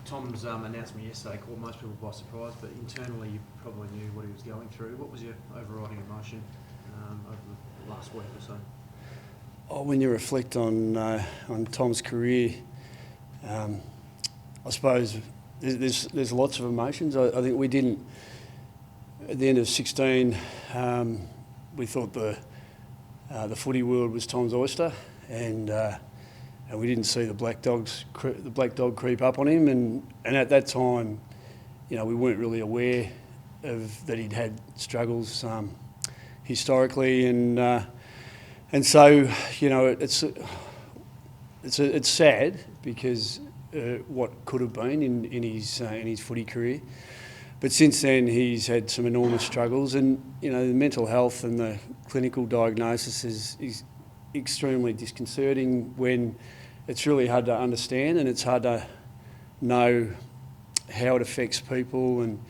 Tom's announcement yesterday caught most people by surprise, but internally you probably knew what he was going through. What was your overriding emotion over the last week or so? Oh, when you reflect on Tom's career, I suppose there's lots of emotions. I think we didn't, at the end of 16, we thought the footy world was Tom's oyster, and we didn't see the black dog creep up on him, and at that time, we weren't really aware of that he'd had struggles historically, and so it's sad because what could have been in his footy career, but since then he's had some enormous struggles, and the mental health and the clinical diagnosis is extremely disconcerting when it's really hard to understand, and it's hard to know how it affects people, and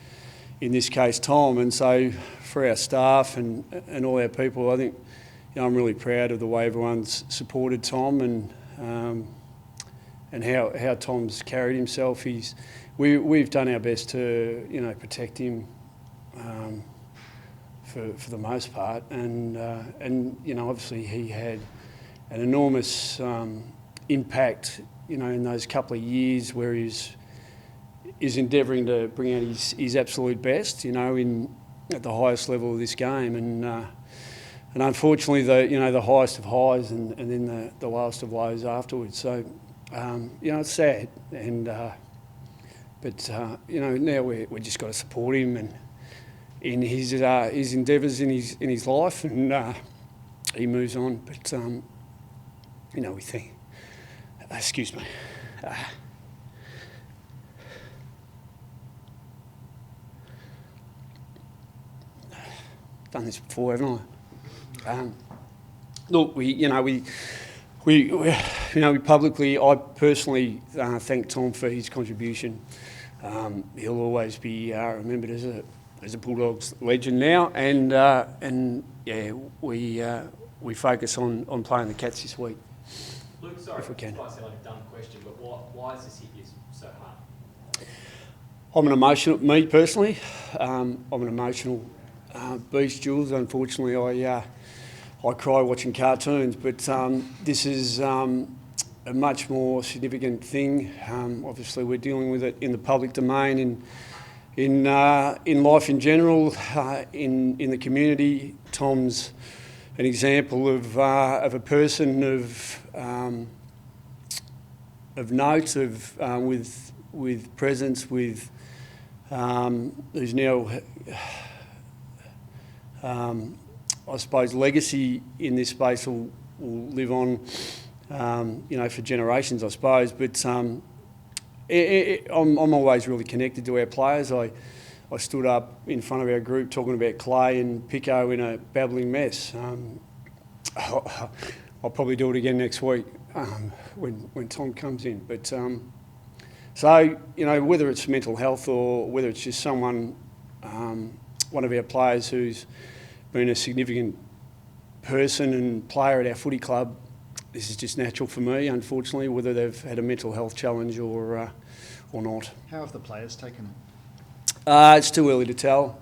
in this case Tom. And so for our staff and all our people, I think I'm really proud of the way everyone's supported Tom and how Tom's carried himself. We've done our best to protect him for the most part, and obviously he had an enormous impact in those couple of years where he's endeavouring to bring out his absolute best at the highest level of this game, and unfortunately the highest of highs and then the lowest of lows afterwards. So it's sad, and but now we just got to support him and in his endeavours in his life, and he moves on. But we think. Excuse me. Done this before, haven't I? Look, we publicly, I personally thank Tom for his contribution. He'll always be remembered as a Bulldogs legend now, and we focus on playing the Cats this week. Luke, sorry, if we can. This might sound like a dumb question, but why has this hit you so hard? I'm an emotional, me personally, I'm an emotional beast, Jules. Unfortunately, I cry watching cartoons, but this is a much more significant thing. Obviously, we're dealing with it in the public domain, in life in general, in the community. Tom's an example of a person of note, with presence, who's now, I suppose, legacy in this space will live on, for generations, I suppose. But I'm always really connected to our players. I stood up in front of our group talking about Clay and Pico in a babbling mess. I'll probably do it again next week when Tom comes in. But so whether it's mental health or whether it's just someone, one of our players who's been a significant person and player at our footy club, this is just natural for me, unfortunately, whether they've had a mental health challenge or not. How have the players taken it? It's too early to tell.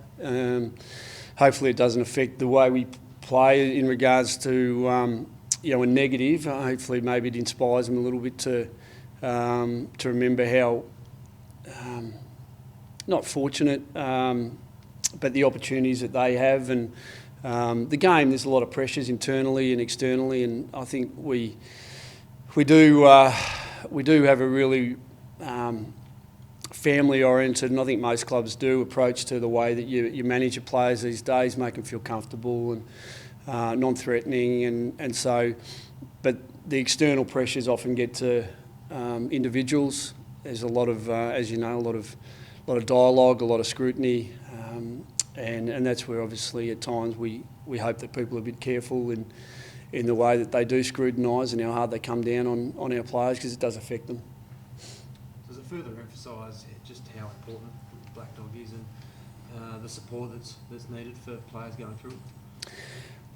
Hopefully it doesn't affect the way we play in regards to a negative. Hopefully maybe it inspires them a little bit to remember how not fortunate, but the opportunities that they have, and the game. There's a lot of pressures internally and externally, and I think we do have a really family-oriented, and I think most clubs do, approach to the way that you manage your players these days, make them feel comfortable and non-threatening, and so. But the external pressures often get to individuals. There's a lot of, as you know, a lot of dialogue, a lot of scrutiny, and that's where obviously at times we hope that people are a bit careful in the way that they do scrutinise and how hard they come down on our players, because it does affect them. Does it further emphasise just how important Black Dog is and the support that's needed for players going through it?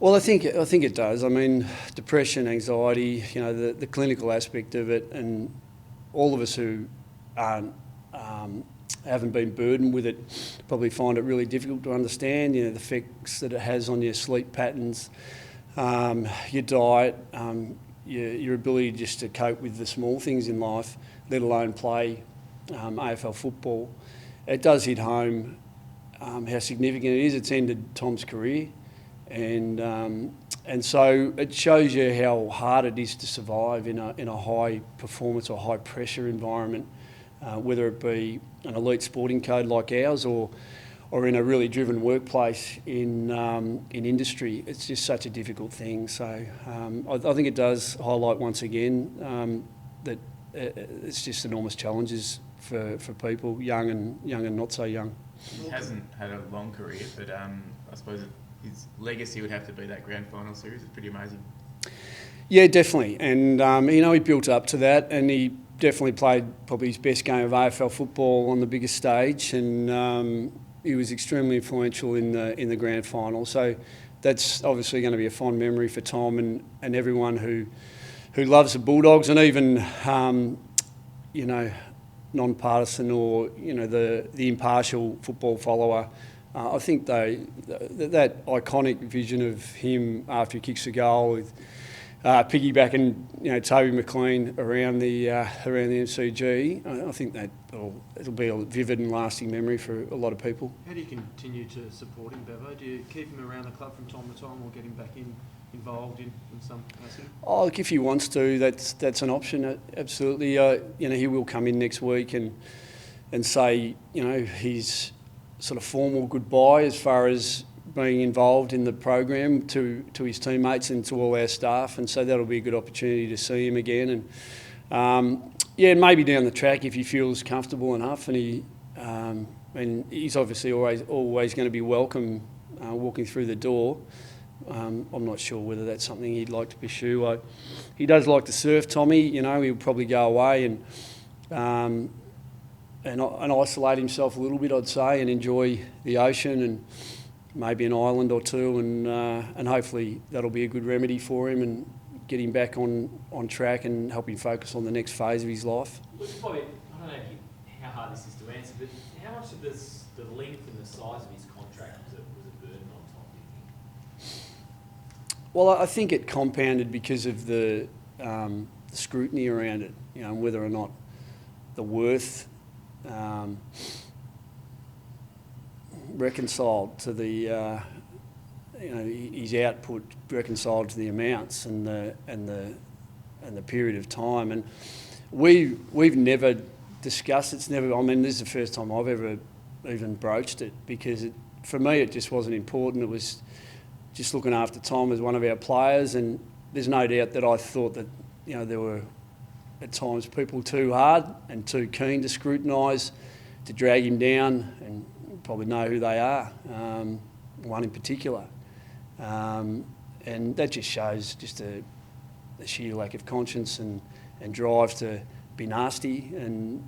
Well, I think it does. I mean, depression, anxiety, the clinical aspect of it, and all of us who aren't haven't been burdened with it probably find it really difficult to understand, the effects that it has on your sleep patterns, your diet, your ability just to cope with the small things in life, let alone play AFL football. It does hit home how significant it is. It's ended Tom's career, and so it shows you how hard it is to survive in a high performance or high pressure environment, whether it be an elite sporting code like ours or in a really driven workplace in industry. It's just such a difficult thing. So I think it does highlight once again that it's just enormous challenges for people, young and not so young. He hasn't had a long career, but I suppose his legacy would have to be that grand final series. It's pretty amazing. Yeah, definitely. And, he built up to that, and he definitely played probably his best game of AFL football on the biggest stage, and he was extremely influential in the grand final. So that's obviously going to be a fond memory for Tom and everyone who loves the Bulldogs, and even, non-partisan or, the impartial football follower. I think that iconic vision of him after he kicks the goal with piggybacking, Toby McLean around the MCG. I think that it'll be a vivid and lasting memory for a lot of people. How do you continue to support him, Bevo? Do you keep him around the club from time to time, or get him back involved in some capacity? Oh, look, if he wants to, that's an option. Absolutely. He will come in next week and say, his sort of formal goodbye as far as being involved in the program to his teammates and to all our staff, and so that'll be a good opportunity to see him again. And maybe down the track if he feels comfortable enough, and he's obviously always going to be welcome walking through the door. I'm not sure whether that's something he'd like to pursue. He does like to surf, Tommy. He'll probably go away and isolate himself a little bit, I'd say, and enjoy the ocean and maybe an island or two, and hopefully that'll be a good remedy for him and get him back on track and help him focus on the next phase of his life. Bobby, I don't know how hard this is to answer, but how much of the length and the size of his contract was a burden on Tom, do you think? Well, I think it compounded because of the scrutiny around it, and whether or not the worth reconciled to the his output reconciled to the amounts and the period of time. And we've never discussed. It's never. I mean, this is the first time I've ever even broached it, because for me it just wasn't important. It was just looking after Tom as one of our players, and there's no doubt that I thought that there were at times people too hard and too keen to scrutinise, to drag him down, and you probably know who they are, one in particular. And that just shows just a sheer lack of conscience and drive to be nasty, and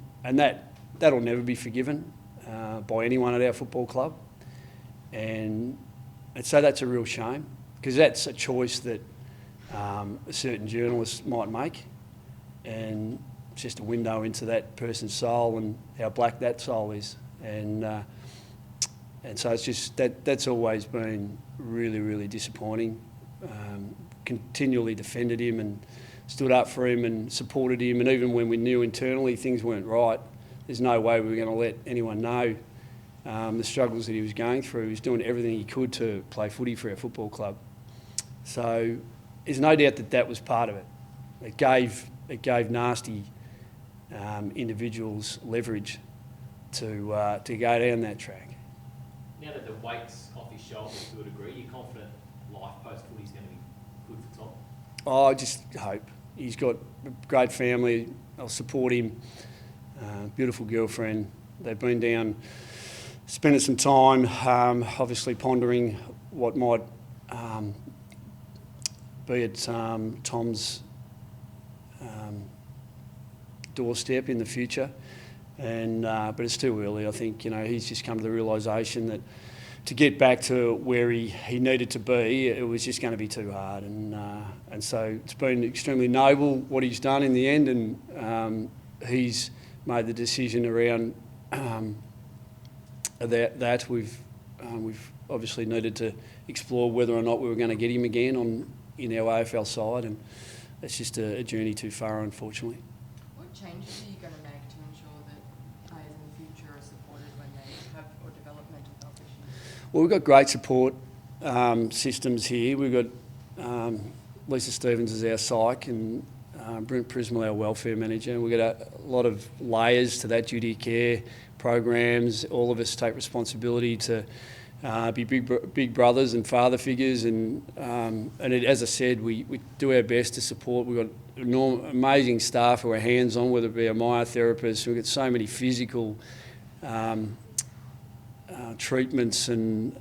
that'll never be forgiven by anyone at our football club. And so that's a real shame, because that's a choice that a certain journalist might make, and it's just a window into that person's soul and how black that soul is. And so it's just that's always been really, really disappointing. Continually defended him and stood up for him and supported him, and even when we knew internally things weren't right, there's no way we were going to let anyone know the struggles that he was going through. He was doing everything he could to play footy for our football club. So there's no doubt that was part of it. It gave nasty individuals leverage to go down that track. Now that the weight's off his shoulders to a degree, you're confident life post-footy is going to be good for Tom? Oh, I just hope. He's got a great family. I'll support him. Beautiful girlfriend. They've been down, spending some time, obviously pondering what might be at Tom's doorstep in the future. But it's too early. I think he's just come to the realisation that to get back to where he needed to be, it was just going to be too hard. And so it's been extremely noble what he's done in the end, and he's made the decision around that we've obviously needed to explore whether or not we were going to get him again in our AFL side, and that's just a journey too far, unfortunately. What changes are you going to make to ensure that players in the future are supported when they have or develop mental health issues? Well, we've got great support systems here. We've got Lisa Stevens as our psych and Brent Prismal, our welfare manager. We've got a lot of layers to that duty of care programs. All of us take responsibility to be big brothers and father figures, and as I said, we do our best to support. We've got amazing staff who are hands-on, whether it be a myotherapist. We've got so many physical treatments and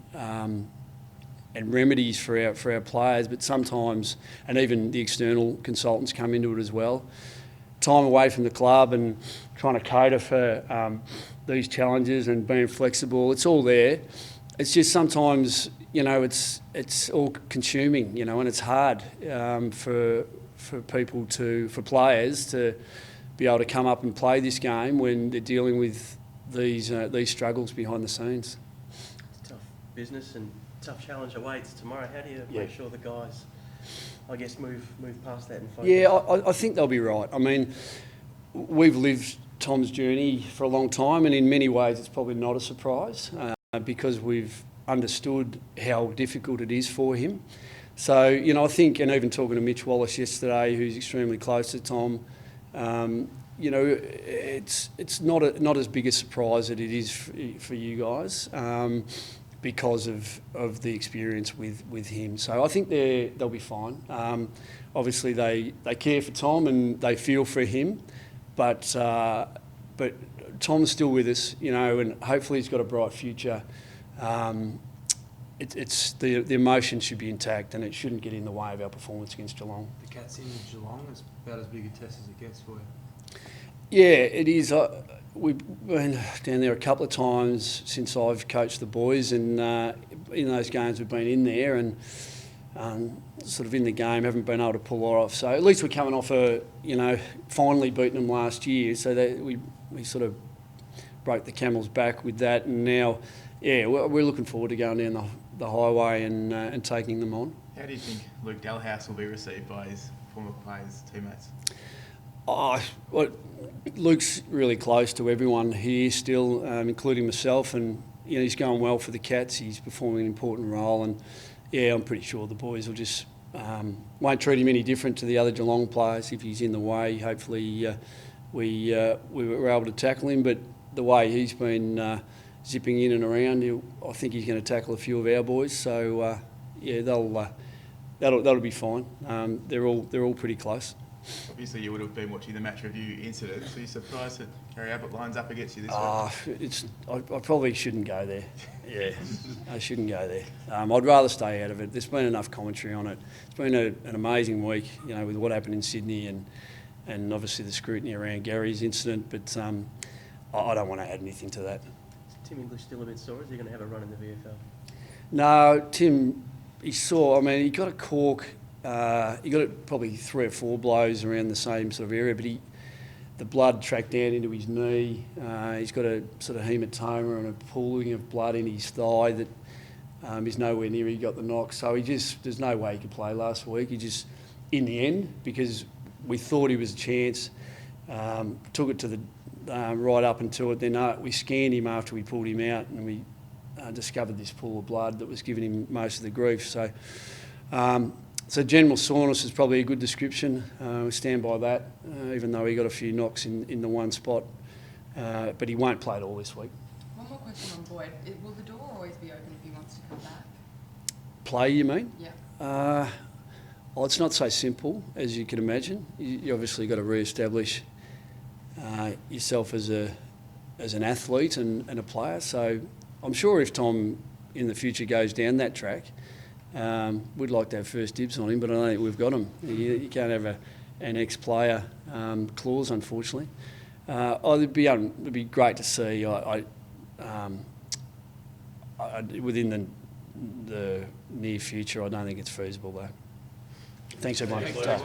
remedies for our players, but sometimes, and even the external consultants come into it as well. Time away from the club and trying to cater for these challenges and being flexible, it's all there. It's just sometimes, it's all consuming, and it's hard for players to be able to come up and play this game when they're dealing with these struggles behind the scenes. It's tough business and tough challenge awaits tomorrow. How do you make sure the guys, I guess, move past that and focus? Yeah, I think they'll be right. I mean, we've lived Tom's journey for a long time, and in many ways it's probably not a surprise because we've understood how difficult it is for him. So, I think, and even talking to Mitch Wallace yesterday, who's extremely close to Tom, it's not as big a surprise that it is for you guys. Because of the experience with him. So I think they'll be fine. Obviously they care for Tom and they feel for him, but Tom's still with us, and hopefully he's got a bright future. It's the emotion should be intact and it shouldn't get in the way of our performance against Geelong. The Cats in Geelong is about as big a test as it gets for you. Yeah, it is. We've been down there a couple of times since I've coached the boys, and in those games we've been in there and sort of in the game, haven't been able to pull it off. So at least we're coming off finally beating them last year, so that we sort of broke the camel's back with that, and now, we're looking forward to going down the highway and taking them on. How do you think Luke Dalhouse will be received by his former players, teammates? Luke's really close to everyone here still, including myself, and he's going well for the Cats. He's performing an important role, and I'm pretty sure the boys will just won't treat him any different to the other Geelong players. If he's in the way, hopefully we were able to tackle him. But the way he's been zipping in and around, I think he's going to tackle a few of our boys. So that'll be fine. They're all pretty close. Obviously, you would have been watching the match review incident, so you're surprised that Gary Ablett lines up against you this week? I probably shouldn't go there. Yeah, I shouldn't go there. I'd rather stay out of it. There's been enough commentary on it. It's been an amazing week, with what happened in Sydney and obviously the scrutiny around Gary's incident, but I don't want to add anything to that. Is Tim English still a bit sore? Is he going to have a run in the VFL? No, Tim, he got a cork. He got probably 3 or 4 blows around the same sort of area, but the blood tracked down into his knee. He's got a sort of hematoma and a pooling of blood in his thigh that is nowhere near he got the knock. So there's no way he could play last week. He just, in the end, because we thought he was a chance, took it to the right up until it. Then we scanned him after we pulled him out, and we discovered this pool of blood that was giving him most of the grief. So general soreness is probably a good description. We stand by that, even though he got a few knocks in the one spot. But he won't play at all this week. One more question on Boyd. Will the door always be open if he wants to come back? Play, you mean? Yeah. Well, it's not so simple, as you can imagine. You obviously got to re-establish yourself as an athlete and a player. So I'm sure if Tom in the future goes down that track, we'd like to have first dibs on him, but I don't think we've got him. You can't have an ex-player clause, unfortunately. It'd be great to see. Within the near future, I don't think it's feasible though. Thanks everyone. Thanks.